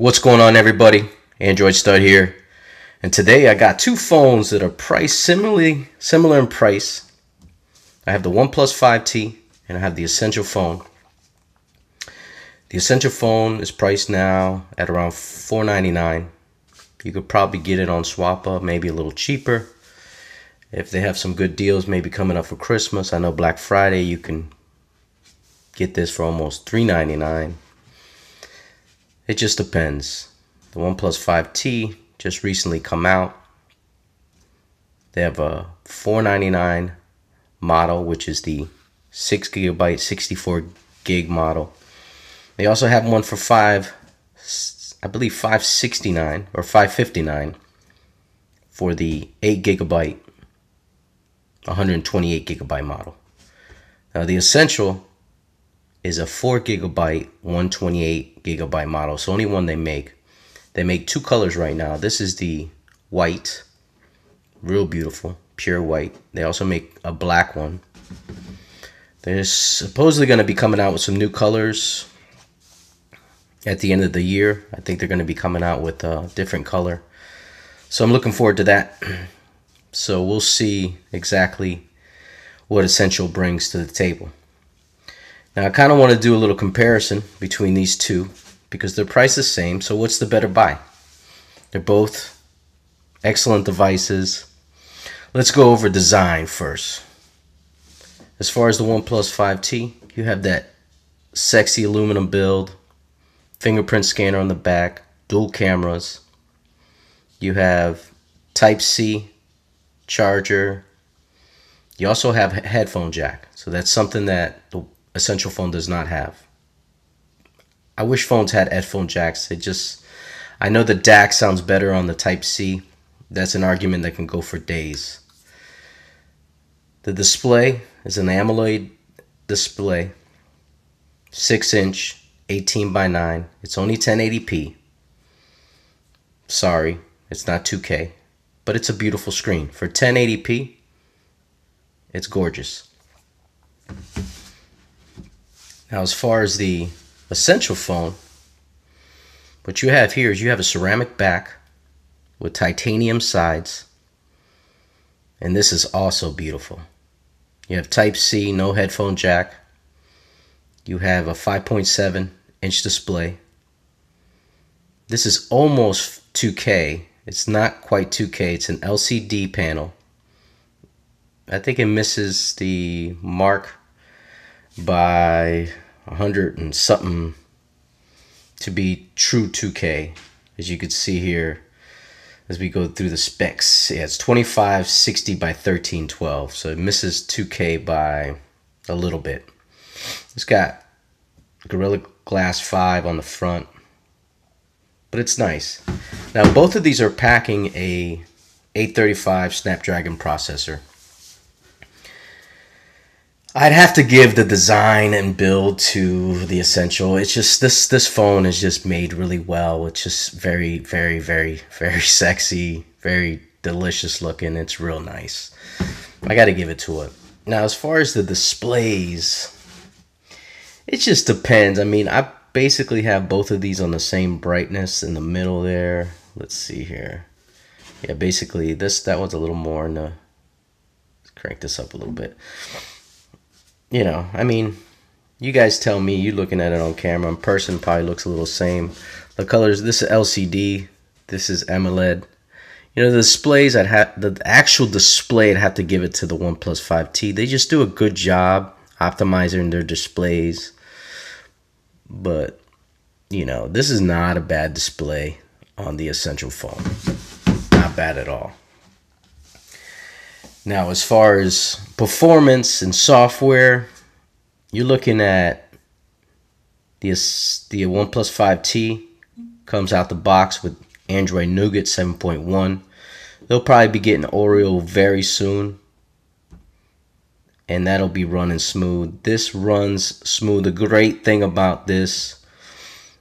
What's going on, everybody? AndroidStud here, and today I got two phones that are priced similar in price. I have the OnePlus 5T and I have the Essential phone. The Essential phone is priced now at around $499. You could probably get it on SwapUp, maybe a little cheaper. If they have some good deals, maybe coming up for Christmas. I know Black Friday you can get this for almost $399. It just depends. The OnePlus 5T just recently come out. They have a $499 model, which is the 6GB, 64GB model. They also have one for $569 or $559 for the 8GB, 128GB model. Now the Essential is a 4GB, 128GB model. It's the only one they make. They make two colors right now. This is the white, real beautiful, pure white. They also make a black one. They're supposedly going to be coming out with some new colors at the end of the year. I think they're going to be coming out with a different color. So I'm looking forward to that. So we'll see exactly what Essential brings to the table. Now I kind of want to do a little comparison between these two because they're priced the same. So what's the better buy? They're both excellent devices. Let's go over design first. As far as the OnePlus 5T, you have that sexy aluminum build, fingerprint scanner on the back, dual cameras. You have Type-C charger. You also have a headphone jack. So that's something that the Essential phone does not have. I wish phones had headphone jacks. I know the DAC sounds better on the Type-C. That's an argument that can go for days. The display is an AMOLED display, 6-inch, 18:9. It's only 1080p. Sorry, it's not 2K, but it's a beautiful screen. For 1080p, it's gorgeous. Now, as far as the Essential phone, what you have here is you have a ceramic back with titanium sides, and this is also beautiful. You have Type-C, no headphone jack. You have a 5.7-inch display. This is almost 2K. It's not quite 2K. It's an LCD panel. I think it misses the mark by 100 and something to be true 2K, as you can see here as we go through the specs. Yeah, it's 2560 by 1312, so it misses 2K by a little bit. It's got Gorilla Glass 5 on the front, but it's nice. Now both of these are packing a 835 Snapdragon processor. I'd have to give the design and build to the Essential. It's just this phone is just made really well. It's just very, very, very, very sexy, very delicious looking. It's real nice. I got to give it to it. Now, as far as the displays, it just depends. I mean, I basically have both of these on the same brightness in the middle there. Let's see here. Yeah, basically that one's a little more in the. Let's crank this up a little bit. You know, I mean, you guys tell me. You looking at it on camera. In person, probably looks a little same. The colors. This is LCD. This is AMOLED. You know, the displays. The actual display. I'd have to give it to the OnePlus 5T. They just do a good job optimizing their displays. But you know, this is not a bad display on the Essential phone. Not bad at all. Now, as far as performance and software, you're looking at the OnePlus 5T comes out the box with Android Nougat 7.1. They'll probably be getting Oreo very soon, and that'll be running smooth. This runs smooth. The great thing about this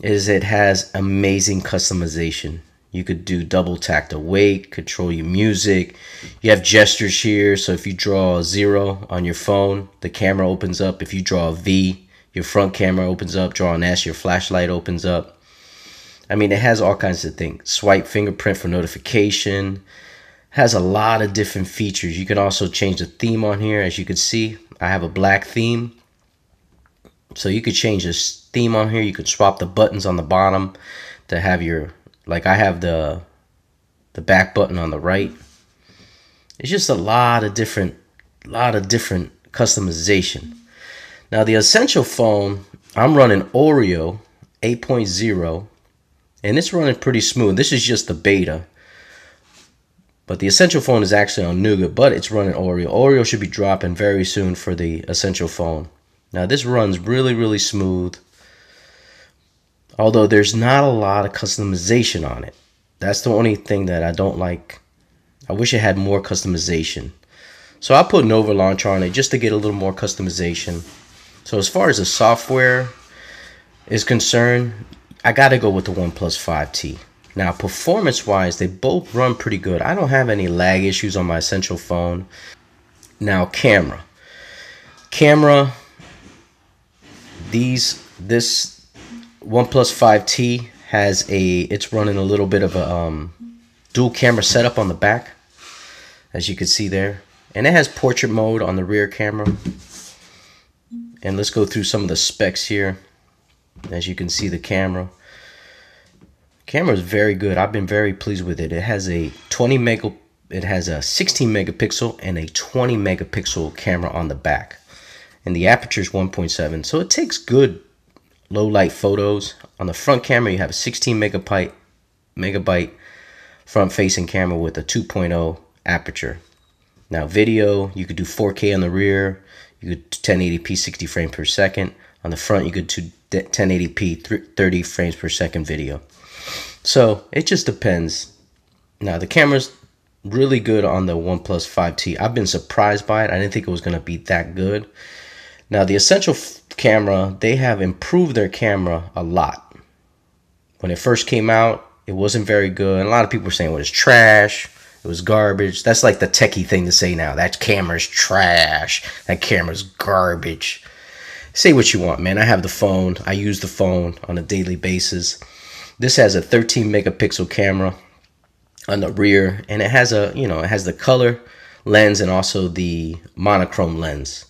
is it has amazing customization. You could do double tap to wake, control your music. You have gestures here, so if you draw a 0 on your phone, the camera opens up. If you draw a V, your front camera opens up. Draw an S, your flashlight opens up. I mean, it has all kinds of things. Swipe fingerprint for notification. Has a lot of different features. You can also change the theme on here. As you can see, I have a black theme. So you could change this theme on here. You could swap the buttons on the bottom to have your, like I have the back button on the right. It's just a lot of different customization. Now the Essential phone, I'm running Oreo 8.0 and it's running pretty smooth. This is just the beta. But the Essential phone is actually on Nougat, but it's running Oreo. Oreo should be dropping very soon for the Essential phone. Now this runs really smooth. Although there's not a lot of customization on it. That's the only thing that I don't like. I wish it had more customization. So I put Nova Launcher on it just to get a little more customization. So as far as the software is concerned, I gotta go with the OnePlus 5T. Now performance wise, they both run pretty good. I don't have any lag issues on my Essential phone. Now camera, this OnePlus 5T has it's running a little bit of a dual camera setup on the back, as you can see there, and it has portrait mode on the rear camera. And let's go through some of the specs here. As you can see, the camera is very good. I've been very pleased with it. It has a 16 megapixel and a 20 megapixel camera on the back, and the aperture is 1.7, so it takes good low light photos. On the front camera, you have a 16 megabyte front facing camera with a 2.0 aperture. Now video, you could do 4K on the rear, you could 1080p 60 frames per second. On the front, you could do 1080p 30 frames per second video. So it just depends. Now the camera's really good on the OnePlus 5T. I've been surprised by it. I didn't think it was going to be that good. Now the Essential camera, they have improved their camera a lot. When it first came out, it wasn't very good. And a lot of people were saying, well, it's trash. It was garbage. That's like the techie thing to say now. That camera's trash. That camera's garbage. Say what you want, man. I have the phone. I use the phone on a daily basis. This has a 13 megapixel camera on the rear, and it has it has the color lens and also the monochrome lens.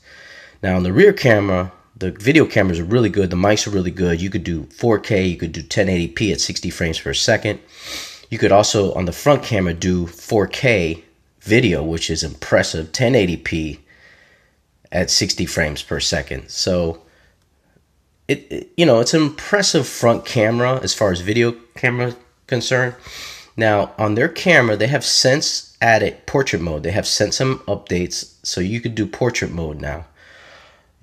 Now on the rear camera, the video cameras are really good. The mics are really good. You could do 4K, you could do 1080p at 60 frames per second. You could also, on the front camera, do 4K video, which is impressive, 1080p at 60 frames per second. So it's an impressive front camera as far as video camera concerned. Now on their camera, they have since added portrait mode. They have sent some updates so you could do portrait mode now.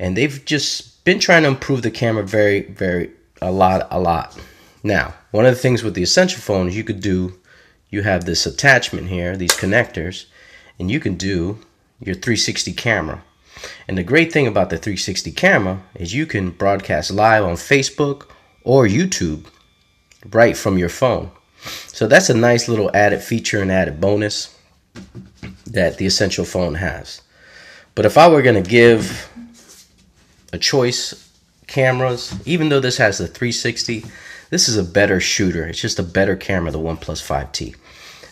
And they've just been trying to improve the camera a lot. Now, one of the things with the Essential phone is you have this attachment here, these connectors, and you can do your 360 camera. And the great thing about the 360 camera is you can broadcast live on Facebook or YouTube right from your phone. So that's a nice little added feature and added bonus that the Essential phone has. But if I were going to give a choice cameras, even though this has the 360, this is a better shooter. It's just a better camera, the OnePlus 5T.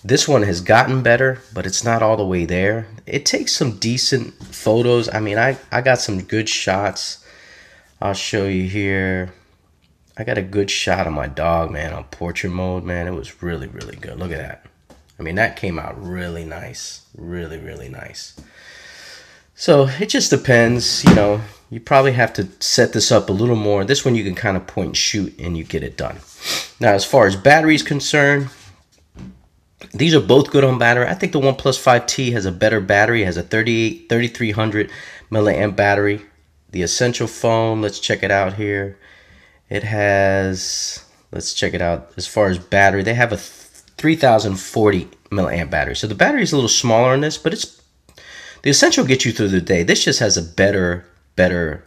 This one has gotten better, but it's not all the way there. It takes some decent photos. I mean, I got some good shots. I'll show you here. I got a good shot of my dog, man, on portrait mode, man. It was really good. Look at that. I mean, that came out really nice. Really nice. So it just depends, you probably have to set this up a little more. This one you can kind of point and shoot and you get it done. Now, as far as battery is concerned, these are both good on battery. I think the OnePlus 5T has a better battery. It has a 3300 milliamp battery. The Essential phone, let's check it out here. It has, let's check it out. As far as battery, they have a 3040 milliamp battery. So the battery is a little smaller in this, but the Essential gets you through the day. This just has a better battery.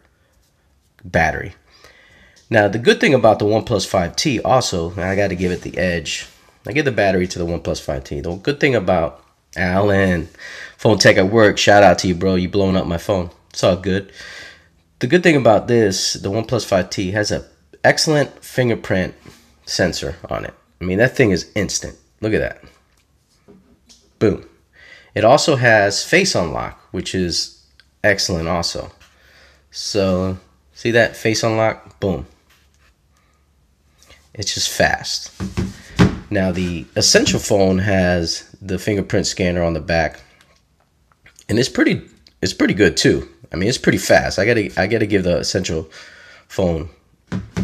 Now, the good thing about the OnePlus 5T also, and I got to give it the edge. I give the battery to the OnePlus 5T. The good thing about Alan, phone tech at work, shout out to you, bro. You blowing up my phone. It's all good. The good thing about this, the OnePlus 5T has an excellent fingerprint sensor on it. I mean, that thing is instant. Look at that. Boom. It also has face unlock, which is excellent also. So see that face unlock? Boom. It's just fast. Now the Essential phone has the fingerprint scanner on the back, and it's pretty good too. I mean, it's pretty fast. I gotta give the Essential phone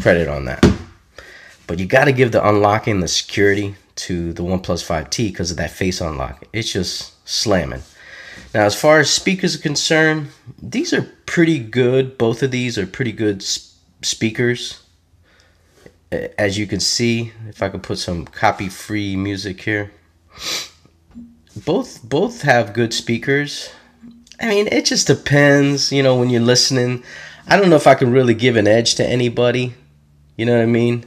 credit on that. But you gotta give the unlocking, the security to the OnePlus 5T because of that face unlock. It's just slamming. Now, as far as speakers are concerned, these are pretty good. Both of these are pretty good speakers. As you can see, if I could put some copy-free music here, both have good speakers. I mean, it just depends, you know, when you're listening. I don't know if I can really give an edge to anybody. You know what I mean?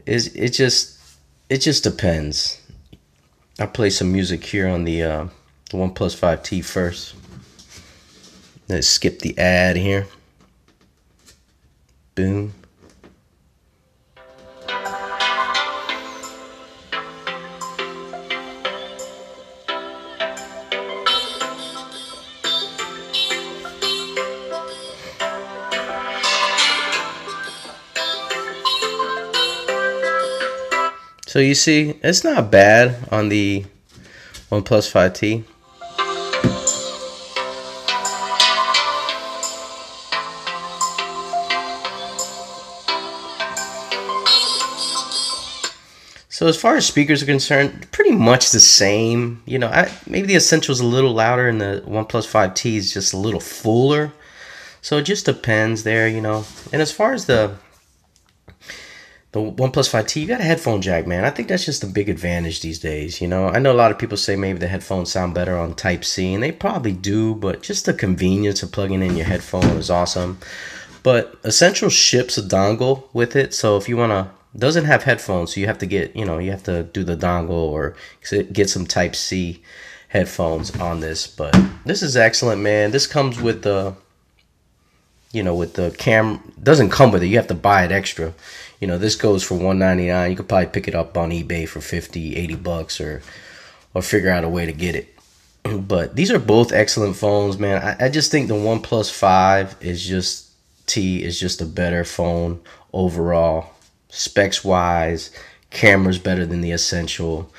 It just depends. I'll play some music here on the OnePlus 5T first. Let's skip the ad here. Boom. So you see, it's not bad on the OnePlus 5T. So as far as speakers are concerned, pretty much the same. You know, maybe the Essential's a little louder and the OnePlus 5T is just a little fuller. So it just depends there, you know. And as far as the OnePlus 5T, you got a headphone jack, man. I think that's just a big advantage these days, you know. I know a lot of people say maybe the headphones sound better on Type-C, and they probably do, but just the convenience of plugging in your headphone is awesome. But Essential ships a dongle with it, so if you want to, doesn't have headphones, so you have to get, you know, you have to do the dongle or get some Type-C headphones on this. But this is excellent, man. This comes with the, you know, with the camera. Doesn't come with it. You have to buy it extra. You know, this goes for $199. You could probably pick it up on eBay for 50, 80 bucks or figure out a way to get it. But these are both excellent phones, man. I just think the OnePlus 5 is just a better phone overall. Specs wise, camera's better than the Essential.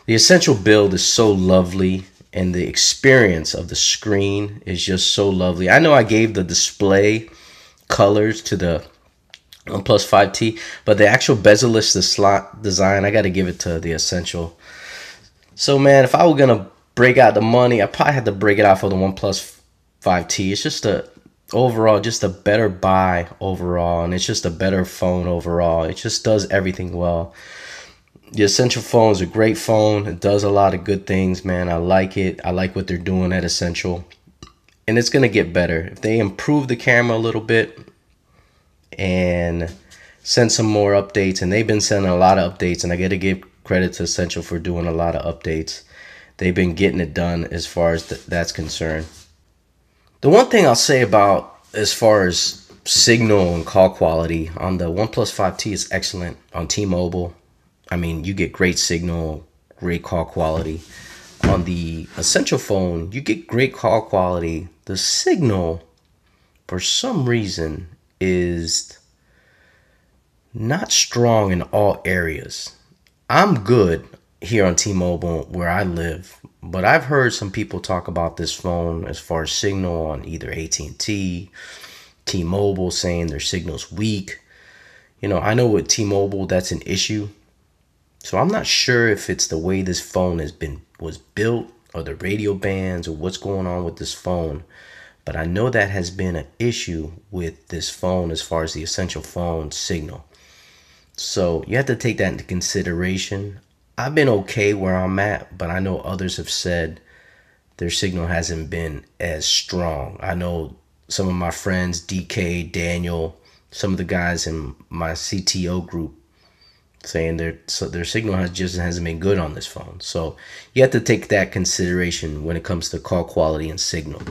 The Essential build is so lovely, and the experience of the screen is just so lovely. I know I gave the display colors to the OnePlus 5T, but the actual bezel-less, the slot design, I got to give it to the Essential. So, man, if I were going to break out the money, I probably had to break it out for the OnePlus 5T. It's just overall, just a better buy overall, and it's just a better phone overall. It just does everything well. The Essential phone is a great phone. It does a lot of good things, man. I like it. I like what they're doing at Essential, and it's going to get better. If they improve the camera a little bit and send some more updates, and they've been sending a lot of updates, and I got to give credit to Essential for doing a lot of updates. They've been getting it done as far as that's concerned. The one thing I'll say about as far as signal and call quality on the OnePlus 5T is excellent on T-Mobile. I mean, you get great signal, great call quality. On the Essential phone, you get great call quality. The signal, for some reason, is not strong in all areas. I'm good here on T-Mobile where I live, but I've heard some people talk about this phone as far as signal on either AT&T, T-Mobile, saying their signal's weak. You know, I know with T-Mobile that's an issue, so I'm not sure if it's the way this phone was built or the radio bands or what's going on with this phone. But I know that has been an issue with this phone as far as the Essential phone signal. So you have to take that into consideration. I've been okay where I'm at, but I know others have said their signal hasn't been as strong. I know some of my friends, DK, Daniel, some of the guys in my CTO group saying their signal hasn't been good on this phone. So you have to take that consideration when it comes to call quality and signal.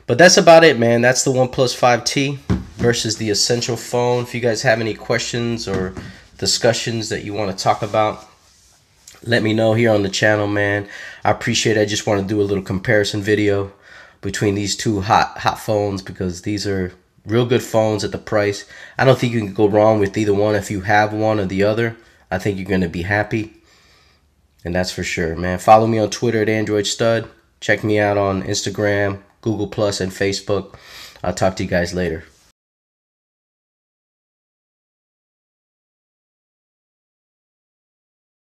But that's about it, man. That's the OnePlus 5T versus the Essential phone. If you guys have any questions or discussions that you want to talk about, let me know here on the channel, man. I appreciate it. I just want to do a little comparison video between these two hot phones, because these are real good phones at the price. I don't think you can go wrong with either one. If you have one or the other, I think you're going to be happy. And that's for sure, man. Follow me on Twitter at AndroidStud. Check me out on Instagram, Google Plus, and Facebook. I'll talk to you guys later.